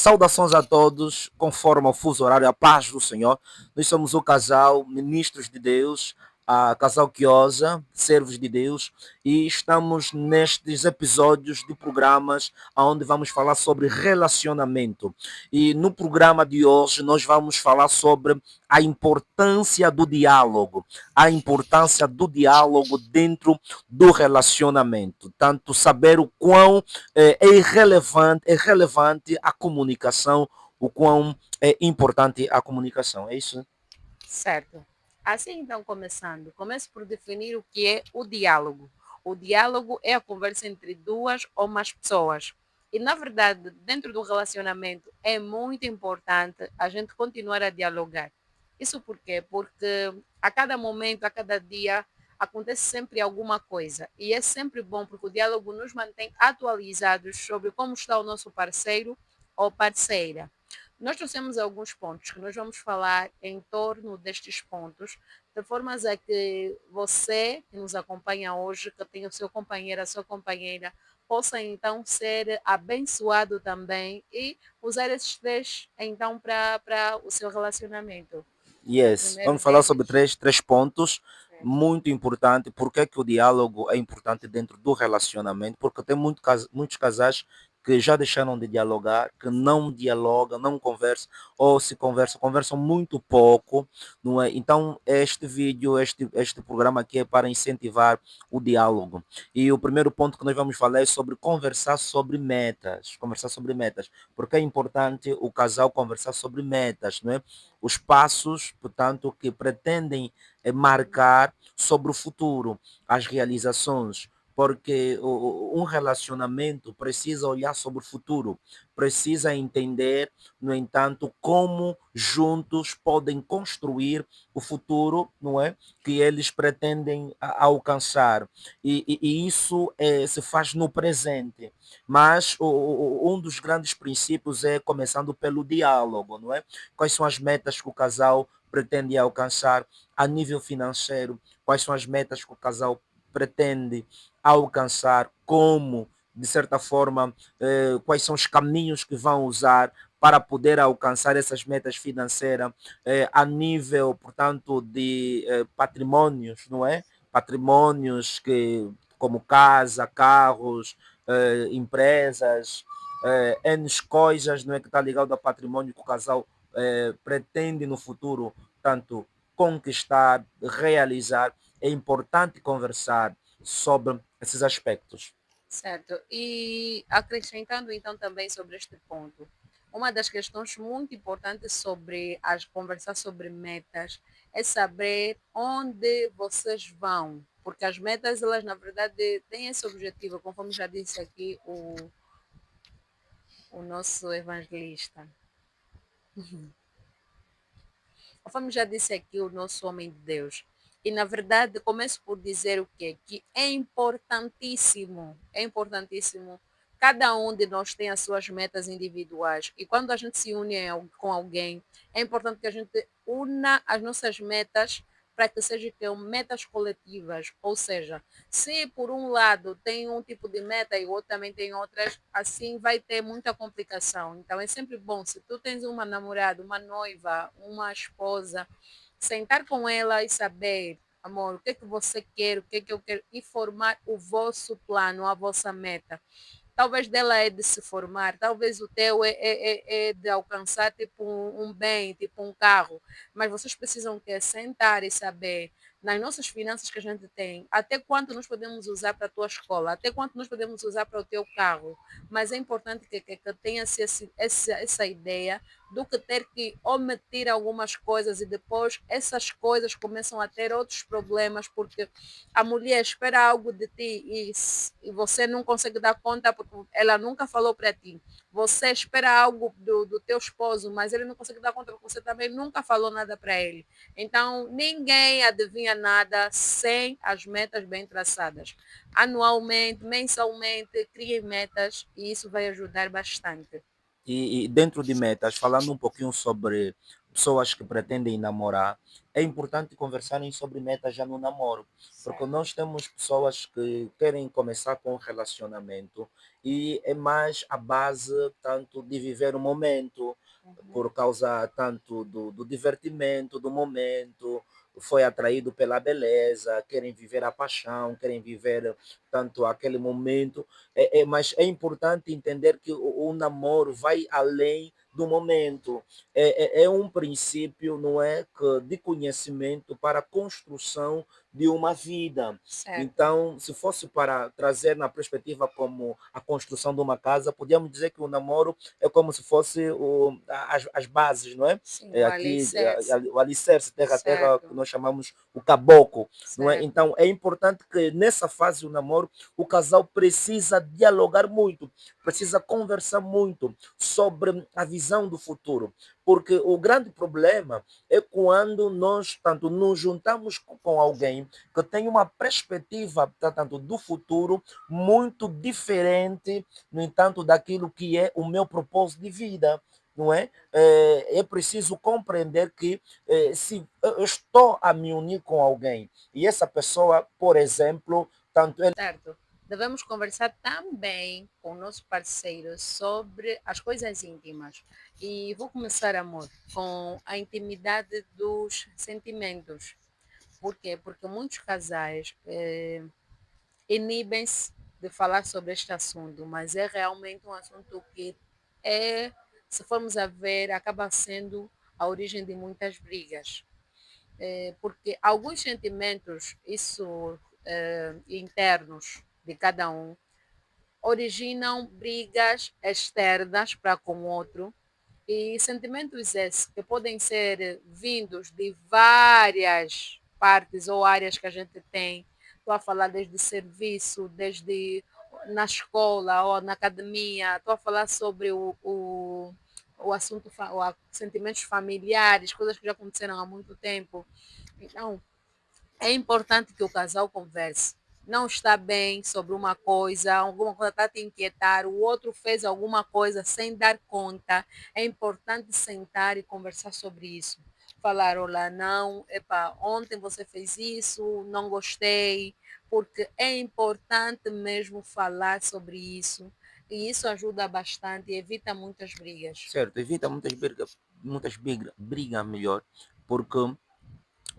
Saudações a todos, conforme o fuso horário, a paz do Senhor. Nós somos o casal Ministros de Deus, a casal Quiosa, servos de Deus, e estamos nestes episódios de programas onde vamos falar sobre relacionamento. E no programa de hoje nós vamos falar sobre a importância do diálogo, a importância do diálogo dentro do relacionamento. Tanto saber o quão é relevante a comunicação, o quão é importante a comunicação. É isso? Certo. Assim, então, começo por definir o que é o diálogo. O diálogo é a conversa entre duas ou mais pessoas. E, na verdade, dentro do relacionamento, é muito importante a gente continuar a dialogar. Isso por quê? Porque a cada momento, a cada dia, acontece sempre alguma coisa. E é sempre bom, porque o diálogo nos mantém atualizados sobre como está o nosso parceiro ou parceira. Nós trouxemos alguns pontos que nós vamos falar em torno destes pontos, de formas a que você que nos acompanha hoje, que tem o seu companheiro, a sua companheira, possa então ser abençoado também e usar esses três então para o seu relacionamento. O Yes. primeiro Vamos falar sobre deles, três pontos certo? muito importantes. Por que, que o diálogo é importante dentro do relacionamento? Porque tem muitos casais que já deixaram de dialogar, que não dialogam, não conversam, ou se conversam, conversam muito pouco, não é? Então, este vídeo, este programa aqui é para incentivar o diálogo. E o primeiro ponto que nós vamos falar é sobre conversar sobre metas, porque é importante o casal conversar sobre metas, não é? Os passos, portanto, que pretendem marcar sobre o futuro, as realizações, porque um relacionamento precisa olhar sobre o futuro, precisa entender, no entanto, como juntos podem construir o futuro, não é? Que eles pretendem alcançar. E isso se faz no presente. Mas um dos grandes princípios é começando pelo diálogo, não é? Quais são as metas que o casal pretende alcançar a nível financeiro, quais são as metas que o casal pretende alcançar, como, de certa forma, quais são os caminhos que vão usar para poder alcançar essas metas financeiras a nível, portanto, de patrimônios, não é? Patrimônios que, como casa, carros, empresas, N coisas, não é? Que está ligado ao patrimônio que o casal pretende no futuro, tanto conquistar, realizar, é importante conversar sobre esses aspectos. Certo. E acrescentando então também sobre este ponto, uma das questões muito importantes sobre as conversar sobre metas é saber onde vocês vão, porque as metas elas na verdade têm esse objetivo, conforme já disse aqui o nosso evangelista. Conforme já disse aqui o nosso homem de Deus. E na verdade começo por dizer o quê? Que é importantíssimo. Cada um de nós tem as suas metas individuais. E quando a gente se une com alguém, é importante que a gente una as nossas metas para que sejam metas coletivas. Ou seja, se por um lado tem um tipo de meta e o outro também tem outras, assim vai ter muita complicação. Então é sempre bom, se tu tens uma namorada, uma noiva, uma esposa, sentar com ela e saber, amor, o que é que você quer, o que é que eu quero, e formar o vosso plano, a vossa meta. Talvez dela é de se formar, talvez o teu é de alcançar tipo um bem, tipo um carro, mas vocês precisam que sentar e saber nas nossas finanças que a gente tem, até quanto nós podemos usar para a tua escola, até quanto nós podemos usar para o teu carro, mas é importante que tenha-se essa ideia do que ter que omitir algumas coisas e depois essas coisas começam a ter outros problemas porque a mulher espera algo de ti e você não consegue dar conta porque ela nunca falou para ti. Você espera algo do teu esposo, mas ele não consegue dar conta porque você também nunca falou nada para ele. Então, ninguém adivinha nada sem as metas bem traçadas. Anualmente, mensalmente, criem metas e isso vai ajudar bastante. E dentro de metas, falando um pouquinho sobre pessoas que pretendem namorar, é importante conversarem sobre metas já no namoro, porque Certo. nós temos pessoas que querem começar com um relacionamento e é mais a base tanto de viver o momento, Uhum. por causa tanto do divertimento, do momento, foi atraído pela beleza, querem viver a paixão, querem viver tanto aquele momento, mas é importante entender que o namoro vai além do momento. É um princípio, não é, que de conhecimento para a construção de uma vida. Certo. Então, se fosse para trazer na perspectiva como a construção de uma casa, podíamos dizer que o namoro é como se fosse as bases, não é? Sim, É o aqui alicerce. o alicerce, terra a terra, que Certo. nós chamamos o caboclo, não é? Certo. Então, é importante que nessa fase do namoro o casal precisa dialogar muito, precisa conversar muito sobre a visão do futuro, porque o grande problema é quando nós tanto nos juntamos com alguém que tem uma perspectiva tanto do futuro muito diferente, no entanto, daquilo que é o meu propósito de vida. Não é? É preciso compreender que se eu estou a me unir com alguém e essa pessoa, por exemplo, tanto Certo. Devemos conversar também com o nosso parceiro sobre as coisas íntimas. E vou começar, amor, com a intimidade dos sentimentos. Por quê? Porque muitos casais inibem-se de falar sobre este assunto, mas é realmente um assunto que é, se formos a ver, acaba sendo a origem de muitas brigas. Porque alguns sentimentos, isso internos de cada um, originam brigas externas para com o outro e sentimentos esses que podem ser vindos de várias partes ou áreas que a gente tem. Estou a falar desde serviço, desde na escola ou na academia, estou a falar sobre o assunto, sentimentos familiares, coisas que já aconteceram há muito tempo. Então, é importante que o casal converse. Não está bem sobre uma coisa, alguma coisa está a te inquietar, o outro fez alguma coisa sem dar conta. É importante sentar e conversar sobre isso. Falar, olá, não, epa, ontem você fez isso, não gostei, porque é importante mesmo falar sobre isso. E isso ajuda bastante e evita muitas brigas. certo, evita brigas melhor, porque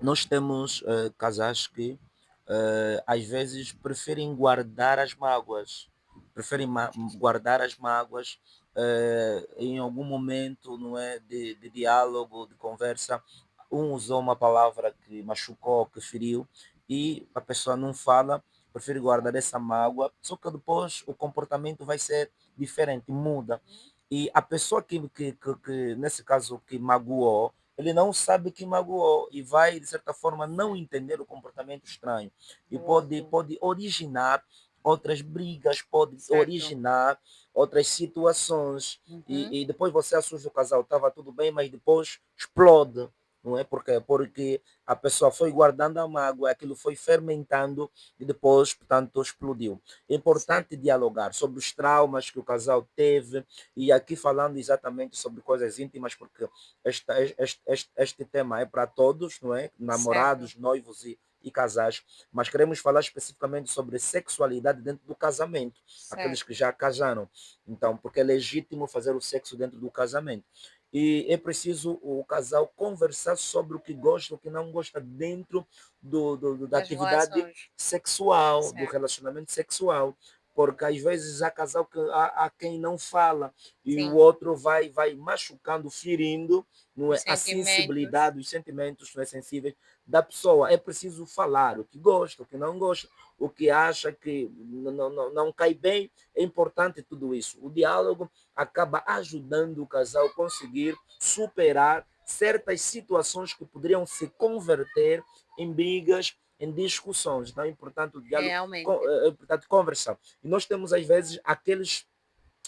nós temos casais que às vezes preferem guardar as mágoas, preferem guardar as mágoas em algum momento, não é, de diálogo, de conversa. Um usou uma palavra que machucou, que feriu, e a pessoa não fala, prefere guardar essa mágoa, só que depois o comportamento vai ser diferente, muda. E a pessoa que nesse caso, que magoou, ele não sabe que magoou e vai, de certa forma, não entender o comportamento estranho. E Do pode, outro. pode originar outras brigas, pode Certo. originar outras situações. Uhum. E depois você assusta o casal, estava tudo bem, mas depois explode. Não é? Porque a pessoa foi guardando a mágoa, aquilo foi fermentando e depois, portanto, explodiu. É importante Certo. dialogar sobre os traumas que o casal teve, e aqui falando exatamente sobre coisas íntimas, porque este tema é para todos, não é? Certo. Namorados, noivos e casais, mas queremos falar especificamente sobre sexualidade dentro do casamento, aqueles que Certo. já casaram. Então, porque é legítimo fazer o sexo dentro do casamento. E é preciso o casal conversar sobre o que gosta, o que não gosta dentro da Das atividade relações. sexual, do Certo. relacionamento sexual. Porque às vezes há casal que há quem não fala e o Sim. outro vai machucando, ferindo, não Os é, a sentimentos. sensibilidade, os sentimentos, não é, sensíveis da pessoa. É preciso falar o que gosta, o que não gosta, o que acha que não cai bem. É importante tudo isso. O diálogo acaba ajudando o casal a conseguir superar certas situações que poderiam se converter em brigas, em discussões. Então é importante o diálogo, Realmente. é importante conversar. E nós temos às vezes aqueles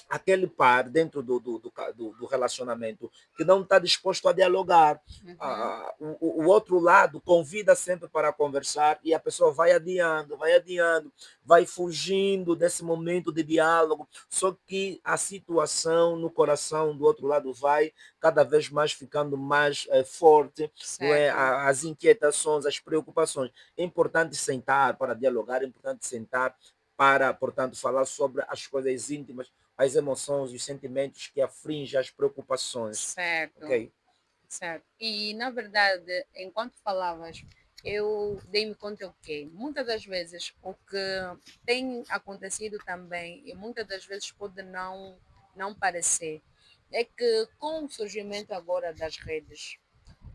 aquele par dentro do relacionamento que não está disposto a dialogar. Uhum. O outro lado convida sempre para conversar e a pessoa vai adiando, vai fugindo desse momento de diálogo, só que a situação no coração do outro lado vai cada vez mais ficando mais forte, não é? Certo. As inquietações, as preocupações. É importante sentar para dialogar, é importante sentar para, portanto, falar sobre as coisas íntimas, as emoções, os sentimentos que afligem, as preocupações. Certo. Ok? Certo. E, na verdade, enquanto falavas, eu dei-me conta o quê? Muitas das vezes, o que tem acontecido também, e muitas das vezes pode não parecer, é que com o surgimento agora das redes,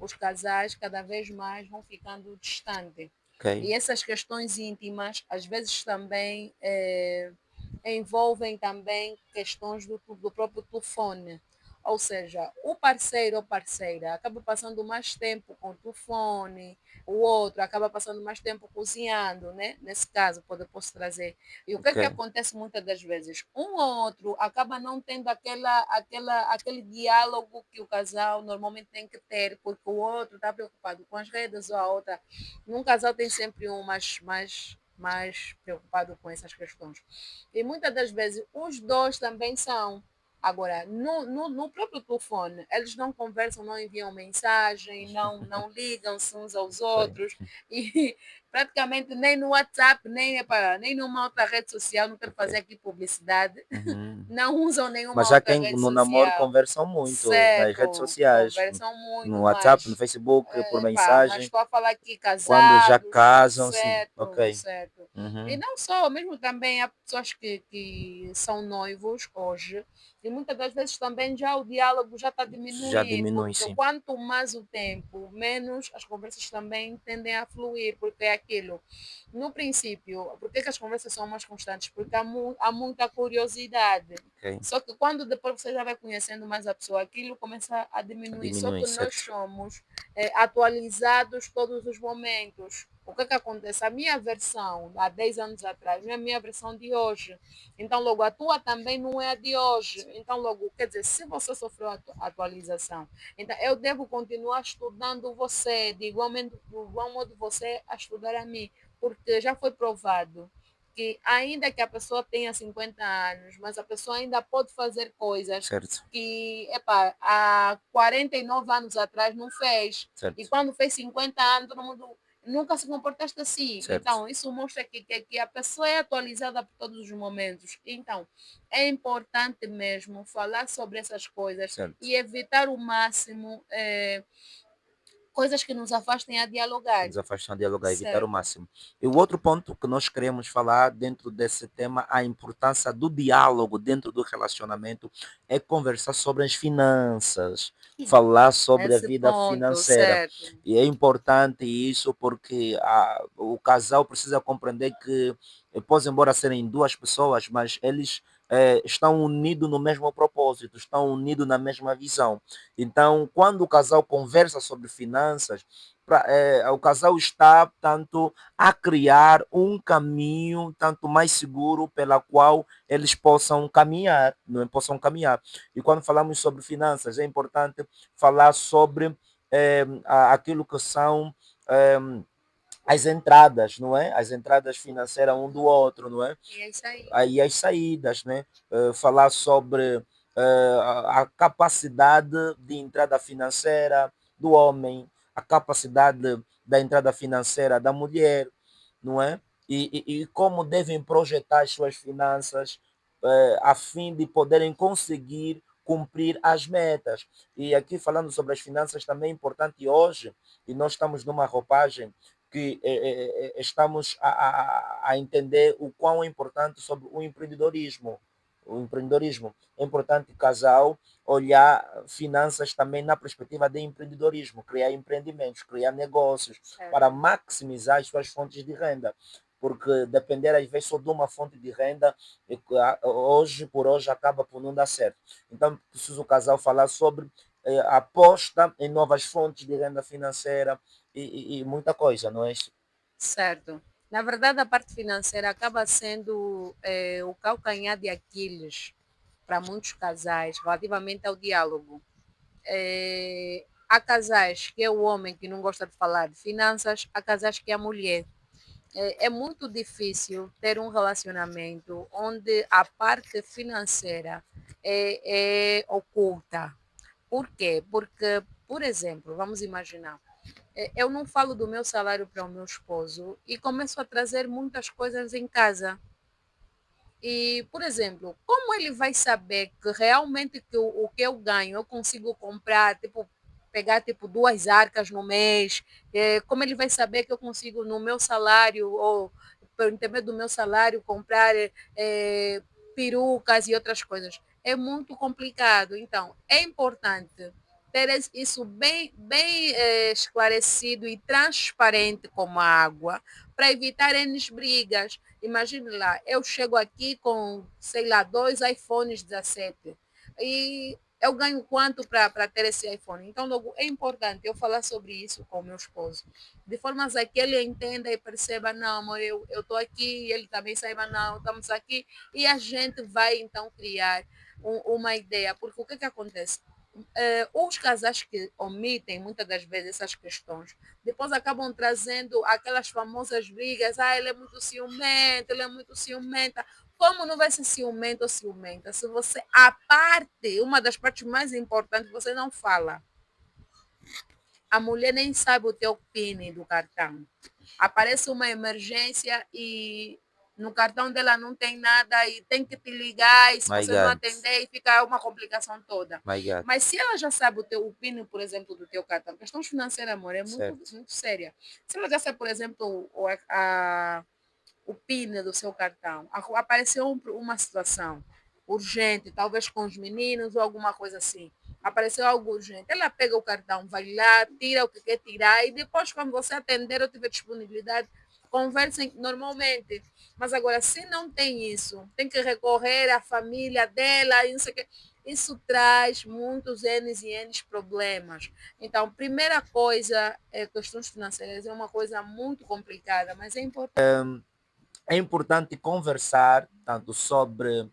os casais cada vez mais vão ficando distantes. Ok? E essas questões íntimas, às vezes também envolvem também questões do próprio telefone. Ou seja, o parceiro ou parceira acaba passando mais tempo com o telefone, o outro acaba passando mais tempo cozinhando, né? Nesse caso, posso trazer. E o que Ok? é que acontece muitas das vezes? Um ou outro acaba não tendo aquele diálogo que o casal normalmente tem que ter, porque o outro está preocupado com as redes ou a outra. Num casal tem sempre um mais preocupado com essas questões. E muitas das vezes os dois também são. Agora, no próprio telefone, eles não conversam, não enviam mensagem, não ligam-se uns aos Ok. outros, e praticamente nem no WhatsApp, nem numa outra rede social, não quero fazer Ok. aqui publicidade, Uhum. não usam Mas nenhuma já outra quem rede no namoro social. conversam muito nas redes Certo, sociais, conversam no muito, WhatsApp, no mas Facebook, por mas mensagem, estou a falar aqui quando já casados, casam, sim. certo, Ok. certo. E Uhum. não só, mesmo também há pessoas que são noivos hoje, e muitas das vezes também já o diálogo já está a Já diminuir, diminui, porque sim. quanto mais o tempo, menos as conversas também tendem a fluir, porque é aquilo. No princípio, por que as conversas são mais constantes? Porque há muita curiosidade. Ok. Só que quando depois você já vai conhecendo mais a pessoa, aquilo começa a diminuir. Só Diminui, que nós certo. somos atualizados todos os momentos. O que é que acontece? A minha versão há 10 anos atrás não é a minha versão de hoje. Então, logo, a tua também não é a de hoje. Então, logo, quer dizer, se você sofreu atualização, então eu devo continuar estudando você, de igual modo você a estudar a mim, porque já foi provado que ainda que a pessoa tenha 50 anos, mas a pessoa ainda pode fazer coisas Certo. que, epa, há 49 anos atrás não fez. E Certo. quando fez 50 anos, todo mundo nunca se comportaste assim. Certo. Então, isso mostra que a pessoa é atualizada por todos os momentos. Então, é importante mesmo falar sobre essas coisas Certo. e evitar o máximo coisas que nos afastem a dialogar. Nos afastar de dialogar, evitar o Certo. máximo. E o outro ponto que nós queremos falar dentro desse tema, a importância do diálogo dentro do relacionamento, é conversar sobre as finanças, falar sobre a Esse vida ponto, financeira. certo. E é importante isso porque o casal precisa compreender que, pois embora serem duas pessoas, mas eles estão unidos no mesmo propósito, estão unidos na mesma visão. Então, quando o casal conversa sobre finanças, o casal está, tanto a criar um caminho tanto mais seguro pela qual eles possam caminhar, não é? Possam caminhar. E quando falamos sobre finanças, é importante falar sobre aquilo que são eh, as entradas, não é? As entradas financeiras um do outro, não é? E é isso aí. Aí as saídas, né? Falar sobre a capacidade de entrada financeira do homem, a capacidade da entrada financeira da mulher, não é? E como devem projetar as suas finanças a fim de poderem conseguir cumprir as metas. E aqui falando sobre as finanças também é importante hoje, e nós estamos numa roupagem que estamos a entender o quão é importante sobre o empreendedorismo. O empreendedorismo. É importante o casal olhar finanças também na perspectiva de empreendedorismo, criar empreendimentos, criar negócios, para Certo. maximizar as suas fontes de renda. Porque depender às vezes só de uma fonte de renda, hoje por hoje acaba por não dar certo. Então, preciso o casal falar sobre a aposta em novas fontes de renda financeira, e muita coisa, não é isso? Certo. Na verdade, a parte financeira acaba sendo o calcanhar de Aquiles para muitos casais relativamente ao diálogo. Há casais que é o homem que não gosta de falar de finanças, há casais que é a mulher. É muito difícil ter um relacionamento onde a parte financeira é oculta. Por quê? Porque, por exemplo, vamos imaginar, eu não falo do meu salário para o meu esposo e começo a trazer muitas coisas em casa. E, por exemplo, como ele vai saber que realmente o que eu ganho eu consigo comprar, tipo, pegar tipo duas arcas no mês? Como ele vai saber que eu consigo no meu salário ou por intermédio do meu salário comprar perucas e outras coisas? É muito complicado. Então, é importante ter isso bem esclarecido e transparente como a água para evitar N brigas. Imagine lá, eu chego aqui com, sei lá, dois iPhones 17 e eu ganho quanto para ter esse iPhone? Então, logo, é importante eu falar sobre isso com o meu esposo, de forma a que ele entenda e perceba, não, amor, eu estou aqui, ele também saiba, não, estamos aqui, e a gente vai, então, criar uma ideia, porque o que, que acontece? Os casais que omitem muitas das vezes essas questões, depois acabam trazendo aquelas famosas brigas, ele é muito ciumento, ele é muito ciumenta. Como não vai ser ciumento ou ciumenta se você, a parte, uma das partes mais importantes, você não fala? A mulher nem sabe o teu PIN do cartão. Aparece uma emergência e no cartão dela não tem nada e tem que te ligar e se My você não God, atender fica uma complicação toda. my God, Mas se ela já sabe o PIN, por exemplo, do teu cartão, questão financeira, amor, é muito, certo. muito séria. Se ela já sabe, por exemplo, o PIN do seu cartão, apareceu uma situação urgente, talvez com os meninos ou alguma coisa assim. Apareceu algo urgente. Ela pega o cartão, vai lá, tira o que quer tirar e depois, quando você atender ou tiver disponibilidade, conversem normalmente. Mas agora, se não tem isso, tem que recorrer à família dela, e não sei o quê. Isso traz muitos N e N problemas. Então, primeira coisa, questões financeiras é uma coisa muito complicada, mas é importante. É importante conversar tanto sobre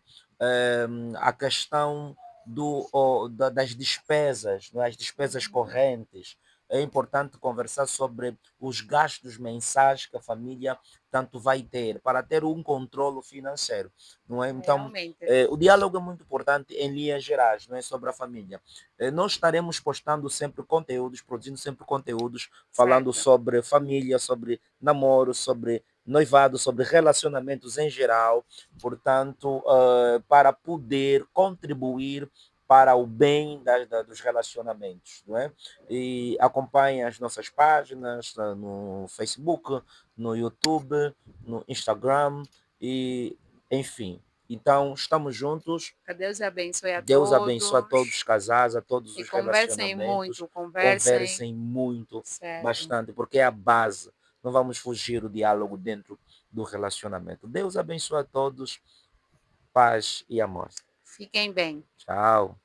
a questão das despesas, não é? As despesas correntes. É importante conversar sobre os gastos mensais que a família tanto vai ter, para ter um controle financeiro, não é? Então, Realmente, o diálogo é muito importante em linhas gerais, não é? Sobre a família. Nós estaremos postando sempre conteúdos, produzindo sempre conteúdos, falando certo. sobre família, sobre namoro, sobre noivado, sobre relacionamentos em geral, portanto, para poder contribuir para o bem dos relacionamentos, não é? E acompanhe as nossas páginas no Facebook, no YouTube, no Instagram e, enfim. Então, estamos juntos. Que Deus abençoe a Deus abençoe a todos todos os casais, a todos e os conversem relacionamentos. muito, conversem, Conversem muito, certo. bastante, porque é a base. Não vamos fugir do diálogo dentro do relacionamento. Deus abençoe a todos. Paz e amor. Fiquem bem. Tchau.